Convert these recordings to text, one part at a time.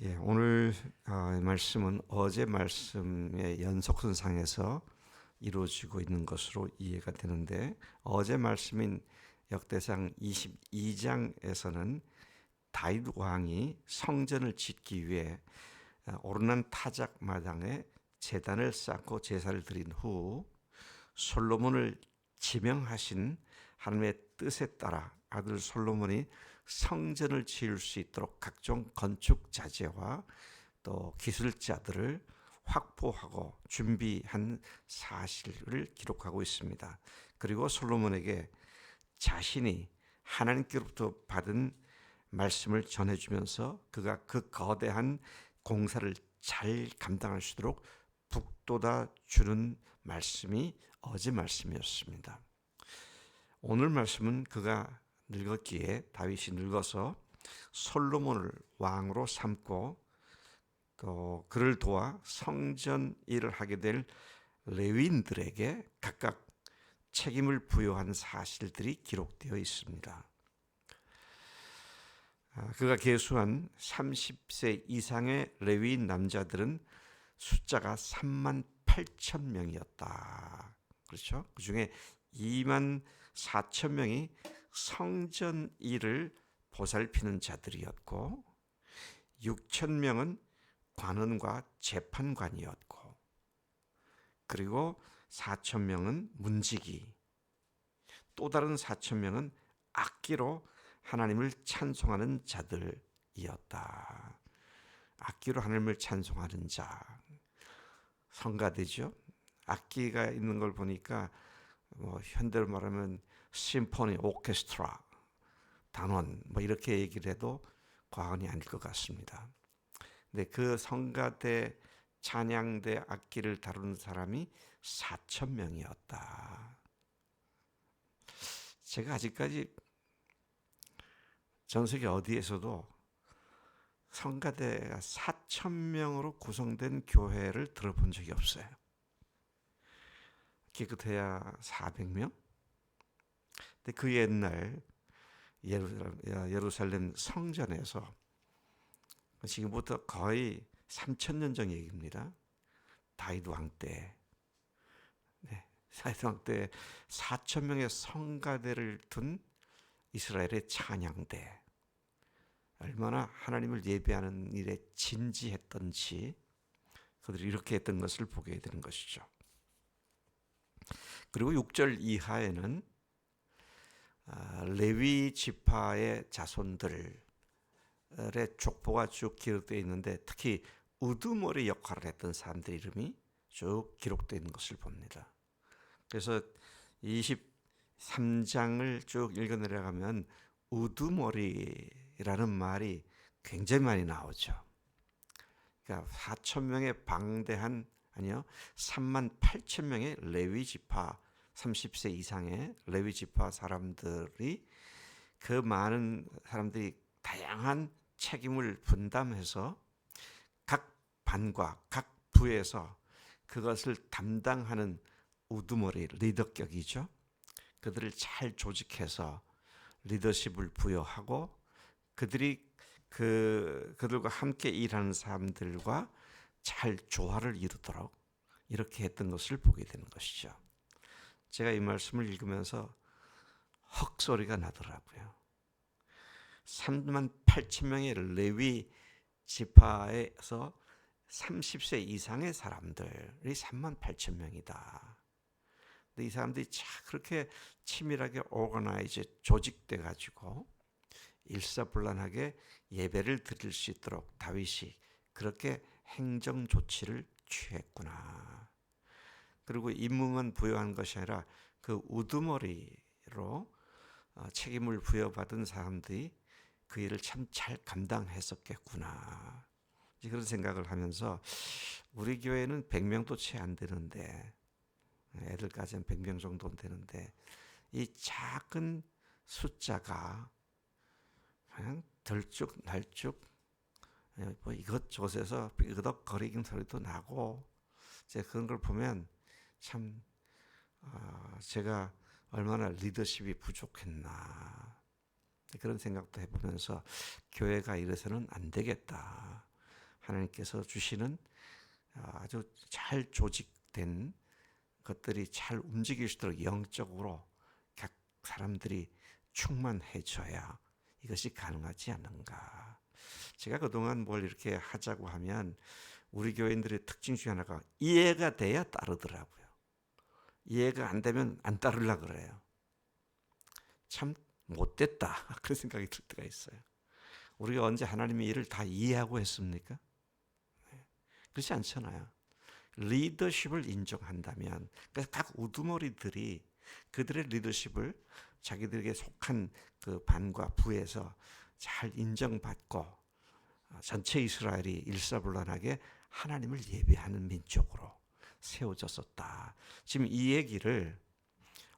오늘 말씀은 어제 말씀의 연속선상에서 이루어지고 있는 것으로 이해가 되는데, 어제 말씀인 역대상 22장에서는 다윗 왕이 성전을 짓기 위해 오르난 타작 마당에 제단을 쌓고 제사를 드린 후 솔로몬을 지명하신 하나님의 뜻에 따라 아들 솔로몬이 성전을 지을 수 있도록 각종 건축 자재와 또 기술자들을 확보하고 준비한 사실을 기록하고 있습니다. 그리고 솔로몬에게 자신이 하나님께로부터 받은 말씀을 전해주면서 그가 그 거대한 공사를 잘 감당할 수 있도록 북돋아 주는 말씀이 어제 말씀이었습니다. 오늘 말씀은 그가 늙었기에, 다윗이 늙어서 솔로몬을 왕으로 삼고 또 그를 도와 성전 일을 하게 될 레위인들에게 각각 책임을 부여한 사실들이 기록되어 있습니다. 그가 계수한 30세 이상의 레위인 남자들은 숫자가 3만 8천 명이었다. 그렇죠? 그 중에 2만 4천 명이 성전 일을 보살피는 자들이었고, 6천 명은 관원과 재판관이었고, 그리고 4천 명은 문지기, 또 다른 4천 명은 악기로 하나님을 찬송하는 자들이었다. 악기로 하나님을 찬송하는 자, 성가대죠. 악기가 있는 걸 보니까 현대로 말하면 심포니 오케스트라, 단원 이렇게 얘기를 해도 과언이 아닐 것 같습니다. 근데 그 성가대, 찬양대 악기를 다루는 사람이 4천 명이었다. 제가 아직까지 전 세계 어디에서도 성가대가 4천 명으로 구성된 교회를 들어본 적이 없어요. 기껏해야 400명? 근데 그 옛날 예루살렘 성전에서, 지금부터 거의 3,000년 전 얘기입니다. 다윗 왕 때, 다윗 왕 때 4천 명의 성가대를 둔 이스라엘의 찬양대, 얼마나 하나님을 예배하는 일에 진지했던지 그들이 이렇게 했던 것을 보게 되는 것이죠. 그리고 6절 이하에는 레위 지파의 자손들의 족보가 쭉 기록되어 있는데, 특히 우두머리 역할을 했던 사람들 이름이 쭉 기록되어 있는 것을 봅니다. 그래서 23장을 쭉 읽어 내려가면 우두머리라는 말이 굉장히 많이 나오죠. 그러니까 4천 명의 방대한, 3만 8천 명의 레위 지파, 30세 이상의 레위 지파 사람들이, 그 많은 사람들이 다양한 책임을 분담해서 각 반과 각 부에서 그것을 담당하는 우두머리, 리더격이죠. 그들을 잘 조직해서 리더십을 부여하고, 그들과 함께 일하는 사람들과 잘 조화를 이루도록 이렇게 했던 것을 보게 되는 것이죠. 제가 이 말씀을 읽으면서 헉소리가 나더라고요. 3만 8천 명의 레위 지파에서 30세 이상의 사람들이 3만 8천 명이다. 근데 이 사람들이 그렇게 치밀하게 오거나이즈, 조직돼 가지고 일사불란하게 예배를 드릴 수 있도록 다윗이 그렇게 행정 조치를 취했구나. 그리고 임무만 부여한 것이 아니라 그 우두머리로 책임을 부여받은 사람들이 그 일을 참 잘 감당했었겠구나. 그런 생각을 하면서, 우리 교회는 100명도 채 안 되는데, 애들까지는 100명 정도 되는데, 이 작은 숫자가 그냥 들쭉날쭉 이것저것에서 삐그덕거리는 소리도 나고, 그런 걸 보면 참 제가 얼마나 리더십이 부족했나, 그런 생각도 해보면서 교회가 이래서는 안 되겠다. 하나님께서 주시는 아주 잘 조직된 것들이 잘 움직일 수 있도록 영적으로 각 사람들이 충만해져야 이것이 가능하지 않는가. 제가 그동안 뭘 이렇게 하자고 하면 우리 교인들의 특징 중에 하나가 이해가 돼야 따르더라고요. 이해가 안 되면 안 따르려고 그래요. 참 못됐다 그런 생각이 들 때가 있어요. 우리가 언제 하나님의 일을 다 이해하고 했습니까? 그렇지 않잖아요. 리더십을 인정한다면 각 우두머리들이 그들의 리더십을 자기들에게 속한 그 반과 부에서 잘 인정받고 전체 이스라엘이 일사불란하게 하나님을 예배하는 민족으로 세워졌었다. 지금 이 얘기를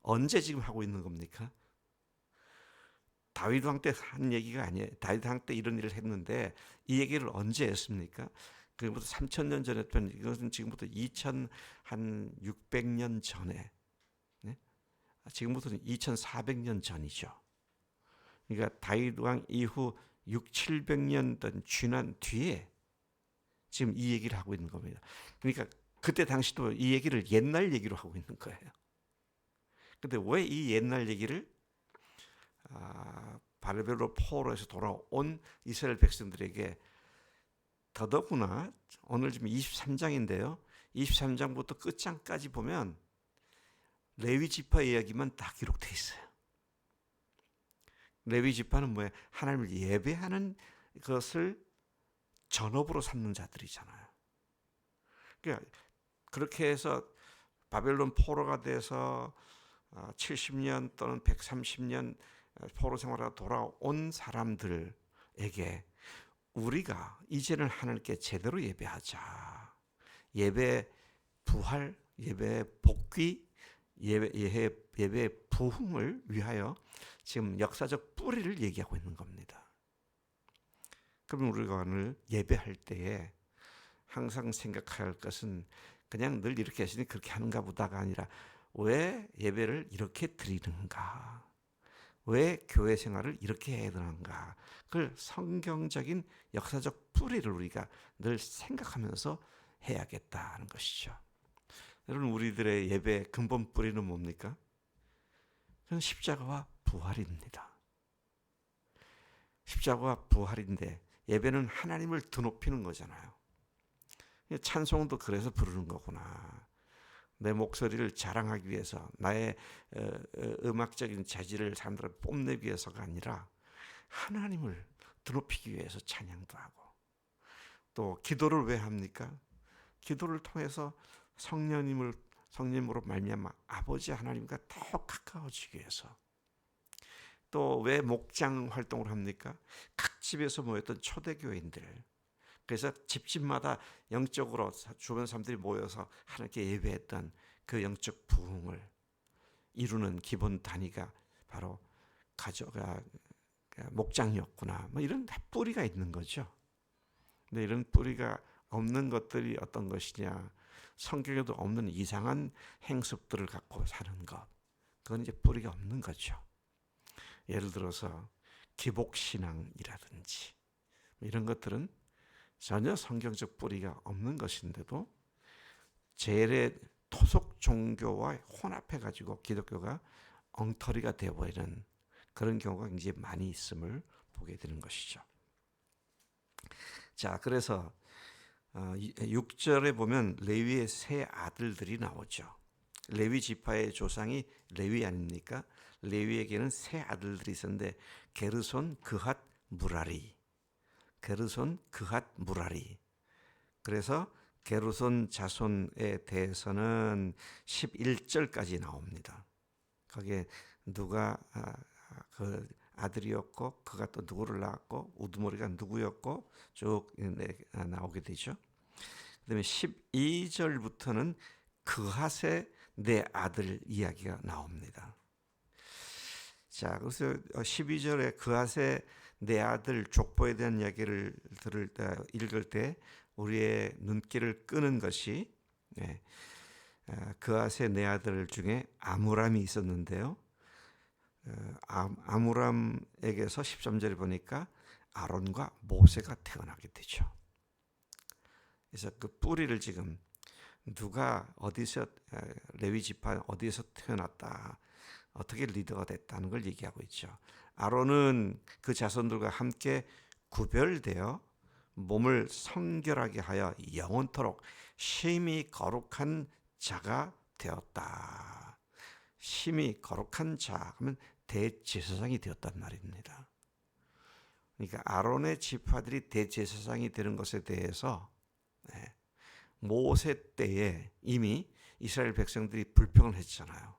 언제 지금 하고 있는 겁니까? 다윗 왕 때 한 얘기가 아니에요. 다윗 왕 때 이런 일을 했는데 이 얘기를 언제 했습니까? 그부터 3,000년 전에 했던 이것은 지금부터 2,600년 전에, 네? 지금부터는 2,400년 전이죠. 그러니까 다윗 왕 이후 6,700년 지난 뒤에 지금 이 얘기를 하고 있는 겁니다. 그러니까 그때 당시도 이 얘기를 옛날 얘기로 하고 있는 거예요. 근데 왜 이 옛날 얘기를 바벨론 포로에서 돌아온 이스라엘 백성들에게 더더구나 오늘 지금 23장인데요. 23장부터 끝장까지 보면 레위 지파 이야기만 다 기록되어 있어요. 레위 지파는 뭐예요? 하나님을 예배하는 것을 전업으로 삼는 자들이잖아요. 그러니까 그렇게 해서 바벨론 포로가 돼서 70년 또는 130년 포로 생활하다 돌아온 사람들에게 우리가 이제는 하나님께 제대로 예배하자. 예배 부활, 예배 복귀, 예배 부흥을 위하여 지금 역사적 뿌리를 얘기하고 있는 겁니다. 그럼 우리가 오늘 예배할 때에 항상 생각해야 할 것은 그냥 늘 이렇게 하시니 그렇게 하는가 보다가 아니라 왜 예배를 이렇게 드리는가? 왜 교회 생활을 이렇게 해야 되는가? 그걸 성경적인 역사적 뿌리를 우리가 늘 생각하면서 해야겠다는 것이죠. 여러분 우리들의 예배 근본 뿌리는 뭡니까? 그건 십자가와 부활입니다. 십자가와 부활인데 예배는 하나님을 드높이는 거잖아요. 찬송도 그래서 부르는 거구나. 내 목소리를 자랑하기 위해서 나의 음악적인 재질을 사람들을 뽐내기 위해서가 아니라 하나님을 드높이기 위해서 찬양도 하고 또 기도를 왜 합니까? 기도를 통해서 성령님으로 말미암아 아버지 하나님과 더 가까워지기 위해서 또 왜 목장 활동을 합니까? 각 집에서 모였던 초대교인들 그래서 집집마다 영적으로 주변 사람들이 모여서 하나님께 예배했던 그 영적 부흥을 이루는 기본 단위가 바로 목장이었구나. 뭐 이런 뿌리가 있는 거죠. 근데 이런 뿌리가 없는 것들이 어떤 것이냐? 성경에도 없는 이상한 행습들을 갖고 사는 것. 그건 이제 뿌리가 없는 거죠. 예를 들어서 기복신앙이라든지 이런 것들은 전혀 성경적 뿌리가 없는 것인데도 재래 토속 종교와 혼합해가지고 기독교가 엉터리가 되어버리는 그런 경우가 굉장히 많이 있음을 보게 되는 것이죠. 자, 그래서 6절에 보면 레위의 세 아들들이 나오죠. 레위 지파의 조상이 레위 아닙니까? 레위에게는 세 아들들이 있었는데 게르손, 그핫, 무라리. 게르손, 그핫, 무라리. 그래서 게르손 자손에 대해서는 11절까지 나옵니다. 거기에 누가 그 아들이었고 그가 또 누구를 낳았고 우두머리가 누구였고 쭉 나오게 되죠. 그다음에 12절부터는 그핫의 네 아들 이야기가 나옵니다. 자, 그래서 12절에 그핫의 내 아들 족보에 대한 이야기를 읽을 때 우리의 눈길을 끄는 것이 그핫의 내 아들 중에 아므람이 있었는데요. 아므람에게서 13절에 보니까 아론과 모세가 태어나게 되죠. 그래서 그 뿌리를 지금 누가 어디서 레위 지파 어디에서 태어났다, 어떻게 리더가 됐다는 걸 얘기하고 있죠. 아론은 그 자손들과 함께 구별되어 몸을 성결하게 하여 영원토록 심히 거룩한 자가 되었다. 심히 거룩한 자 하면 대제사장이 되었단 말입니다. 그러니까 아론의 지파들이 대제사장이 되는 것에 대해서 모세 때에 이미 이스라엘 백성들이 불평을 했잖아요.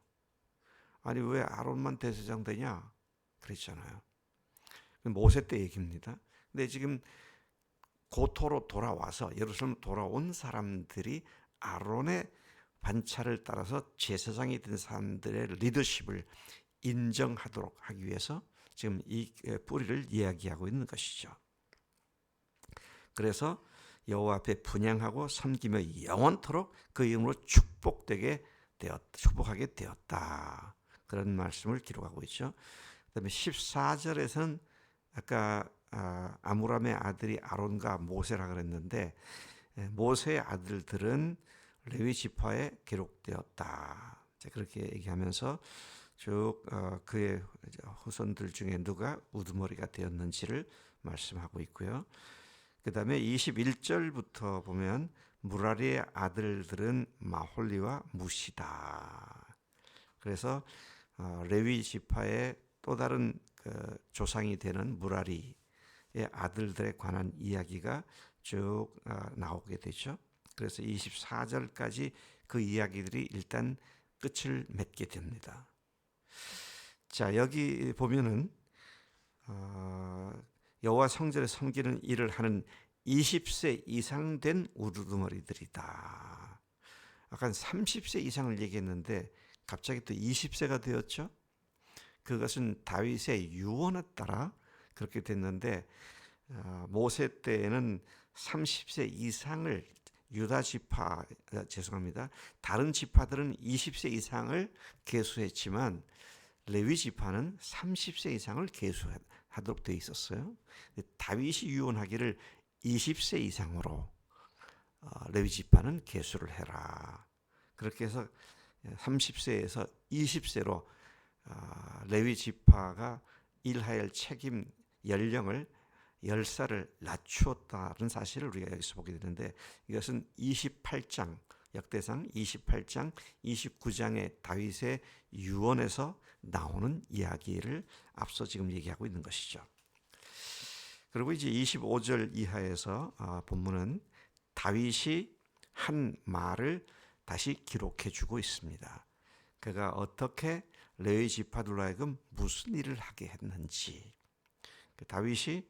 아니 왜 아론만 대제사장 되냐 그랬잖아요. 모세 때 얘기입니다. 근데 지금 고토로 돌아와서 예루살렘 돌아온 사람들이 아론의 반차를 따라서 제사장이 된 사람들의 리더십을 인정하도록 하기 위해서 지금 이 뿌리를 이야기하고 있는 것이죠. 그래서 여호와 앞에 분향하고 섬기며 영원토록 그 이름으로 축복하게 되었다. 그런 말씀을 기록하고 있죠. 그다음에 14절에서는 아까 아므람의 아들이 아론과 모세라 그랬는데 모세의 아들들은 레위 지파에 기록되었다. 그렇게 얘기하면서 쭉 그의 후손들 중에 누가 우두머리가 되었는지를 말씀하고 있고요. 그 다음에 21절부터 보면 무라리의 아들들은 마홀리와 무시다. 그래서 레위 지파의 또 다른 조상이 되는 무라리의 아들들에 관한 이야기가 쭉 나오게 되죠. 그래서 24절까지 그 이야기들이 일단 끝을 맺게 됩니다. 자, 여기 보면은 여호와 성전에 섬기는 일을 하는 20세 이상 된 우두머리들이다. 아까 30세 이상을 얘기했는데 갑자기 또 20세가 되었죠. 그것은 다윗의 유언에 따라 그렇게 됐는데 모세 때에는 30세 이상을 유다 지파 죄송합니다. 다른 지파들은 20세 이상을 계수했지만 레위 지파는 30세 이상을 계수하도록 되어 있었어요. 다윗이 유언하기를 20세 이상으로 레위 지파는 계수를 해라. 그렇게 해서 30세에서 20세로 레위 지파가 일해야 할 책임 연령을 10살을 낮추었다는 사실을 우리가 여기서 보게 되는데 이것은 28장 역대상 28장 29장의 다윗의 유언에서 나오는 이야기를 앞서 지금 얘기하고 있는 것이죠. 그리고 이제 25절 이하에서 본문은 다윗이 한 말을 다시 기록해 주고 있습니다. 그가 어떻게 레위 지파들로 하여금 무슨 일을 하게 했는지. 다윗이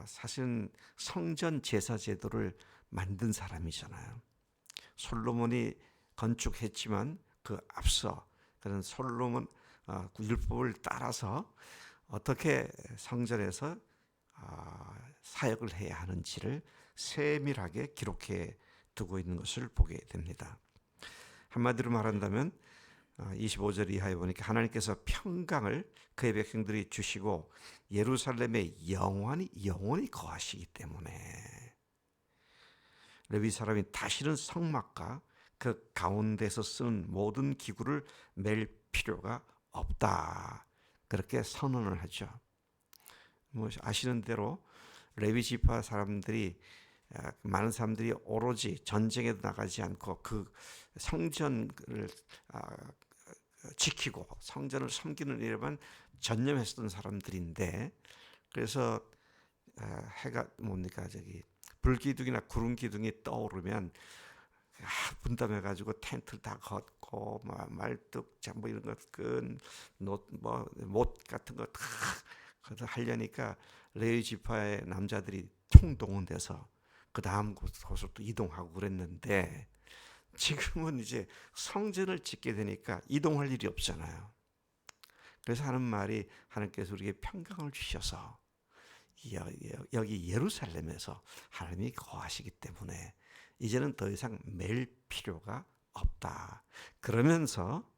사실은 성전 제사 제도를 만든 사람이잖아요. 솔로몬이 건축했지만 그 앞서 그런 솔로몬 율법을 따라서 어떻게 성전에서 사역을 해야 하는지를 세밀하게 기록해 두고 있는 것을 보게 됩니다. 한마디로 말한다면 25절 이하에 보니까 하나님께서 평강을 그의 백성들이 주시고 예루살렘에 영원히 거하시기 때문에 레위 사람이 다시는 성막과 그 가운데서 쓰는 모든 기구를 맬 필요가 없다. 그렇게 선언을 하죠. 아시는 대로 레위 지파 사람들이 많은 사람들이 오로지 전쟁에도 나가지 않고 그 성전을 지키고 성전을 섬기는 일에만 전념했었던 사람들인데 그래서 해가 불기둥이나 구름 기둥이 떠오르면 분담해가지고 텐트를 다 걷고 말뚝 뭐 이런 못 같은 거 다 하려니까 레위 지파의 남자들이 총동원돼서 그 다음 곳으로 또 이동하고 그랬는데 지금은 이제 성전을 짓게 되니까 이동할 일이 없잖아요. 그래서 하는 말이 하나님께서 우리에게 평강을 주셔서 여기 예루살렘에서 하나님이 거하시기 때문에 이제는 더 이상 맬 필요가 없다. 그러면서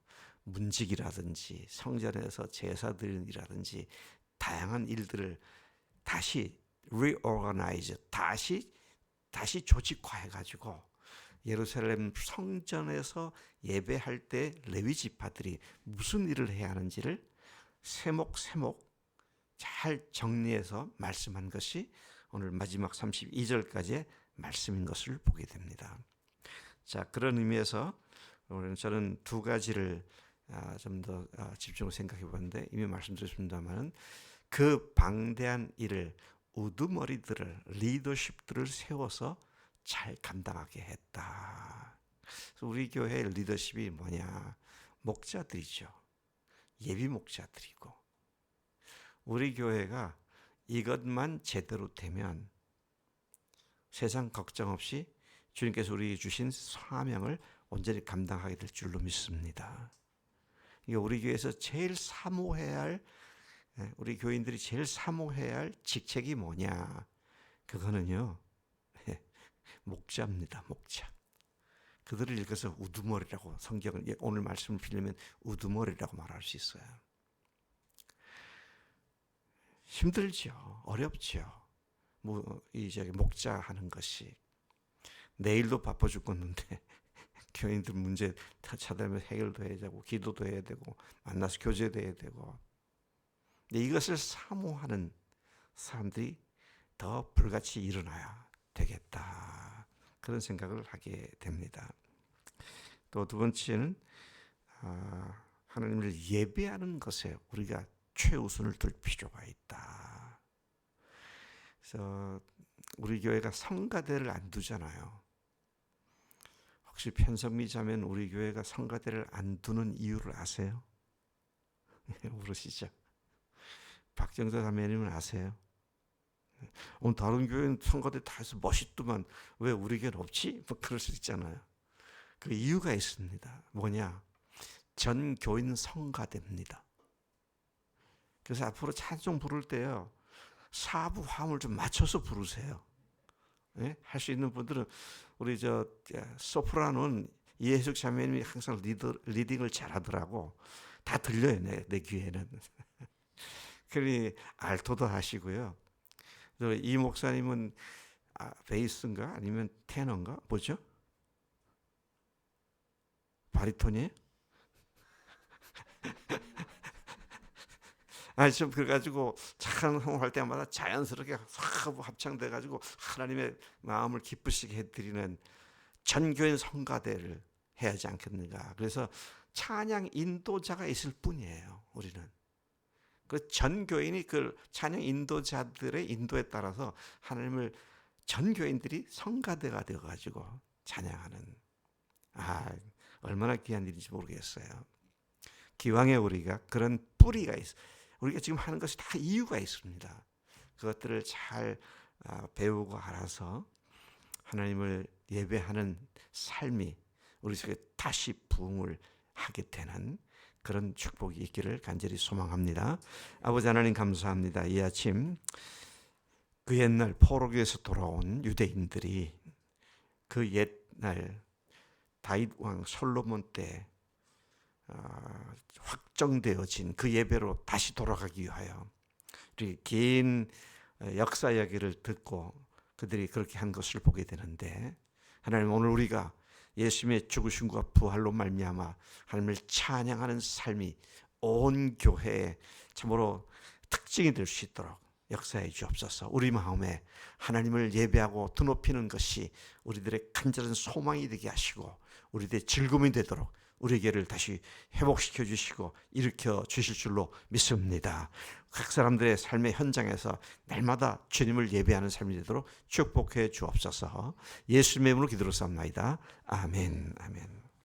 문직이라든지 성전에서 제사 드리는 일이라든지 다양한 일들을 다시 reorganize, 다시 다시 조직화해가지고 예루살렘 성전에서 예배할 때 레위 지파들이 무슨 일을 해야 하는지를 세목세목 잘 정리해서 말씀한 것이 오늘 마지막 32절까지의 말씀인 것을 보게 됩니다. 자, 그런 의미에서 오늘 저는 두 가지를 좀 더 집중해서 생각해 보는데, 이미 말씀드렸습니다만 그 방대한 일을 우두머리들을, 리더십들을 세워서 잘 감당하게 했다. 그래서 우리 교회의 리더십이 뭐냐? 목자들이죠. 예비 목자들이고, 우리 교회가 이것만 제대로 되면 세상 걱정 없이 주님께서 우리에게 주신 사명을 온전히 감당하게 될 줄로 믿습니다. 이게 우리 교회에서 제일 사모해야 할, 우리 교인들이 제일 사모해야 할 직책이 뭐냐? 그거는요, 목자입니다. 목자. 그들을 읽어서 우두머리라고, 성경을 오늘 말씀을 빌리면 우두머리라고 말할 수 있어요. 힘들죠. 어렵죠. 목자 하는 것이. 내일도 바빠 죽겠는데 교인들 문제 찾아내면 해결도 해야 되고, 기도도 해야 되고, 만나서 교제도 해야 되고. 근데 이것을 사모하는 사람들이 더 불같이 일어나야 되겠다, 그런 생각을 하게 됩니다. 또 두 번째는 하나님을 예배하는 것에 우리가 최우선을 둘 필요가 있다. 그래서 우리 교회가 성가대를 안 두잖아요. 혹시 편성미 자매는 우리 교회가 성가대를 안 두는 이유를 아세요? 모르시죠? 박정자 자매님은 아세요? 오늘 다른 교회는 성가대 다 해서 멋있더만 왜 우리 교회는 없지? 뭐 그럴 수 있잖아요. 그 이유가 있습니다. 뭐냐? 전 교인 성가대입니다. 그래서 앞으로 찬송 부를 때요, 사부 화음을 좀 맞춰서 부르세요. 네? 할 수 있는 분들은 우리 소프라노는 이혜숙 자매님이 항상 리딩을 잘하더라고. 다 들려요, 내 귀에는. 그러니 알토도 하시고요. 이 목사님은 베이스인가 아니면 테너인가 뭐죠? 바리톤이에요? 좀 그래가지고 찬송할 때마다 자연스럽게 합창돼가지고 하나님의 마음을 기쁘시게 해드리는 전교인 성가대를 해야 하지 않겠는가. 그래서 찬양 인도자가 있을 뿐이에요. 우리는 그 전교인이 그 찬양 인도자들의 인도에 따라서 하나님을 전교인들이 성가대가 되어가지고 찬양하는, 얼마나 귀한 일인지 모르겠어요. 기왕에 우리가 그런 뿌리가 있어. 우리가 지금 하는 것이 다 이유가 있습니다. 그것들을 잘 배우고 알아서 하나님을 예배하는 삶이 우리 속에 다시 부흥을 하게 되는 그런 축복이 있기를 간절히 소망합니다. 아버지 하나님 감사합니다. 이 아침 그 옛날 포로기에서 돌아온 유대인들이 그 옛날 다윗 왕 솔로몬 때 확정되어진 그 예배로 다시 돌아가기 위하여 우리 긴 역사 이야기를 듣고 그들이 그렇게 한 것을 보게 되는데, 하나님 오늘 우리가 예수님의 죽으심과 부활로 말미암아 하나님을 찬양하는 삶이 온 교회에 참으로 특징이 될 수 있도록 역사해 주옵소서. 우리 마음에 하나님을 예배하고 드높이는 것이 우리들의 간절한 소망이 되게 하시고 우리들의 즐거움이 되도록 우리에게를 다시 회복시켜 주시고 일으켜 주실 줄로 믿습니다. 각 사람들의 삶의 현장에서 날마다 주님을 예배하는 삶이 되도록 축복해 주옵소서. 예수님의 이름으로 기도로 삼나이다. 아멘. 아멘.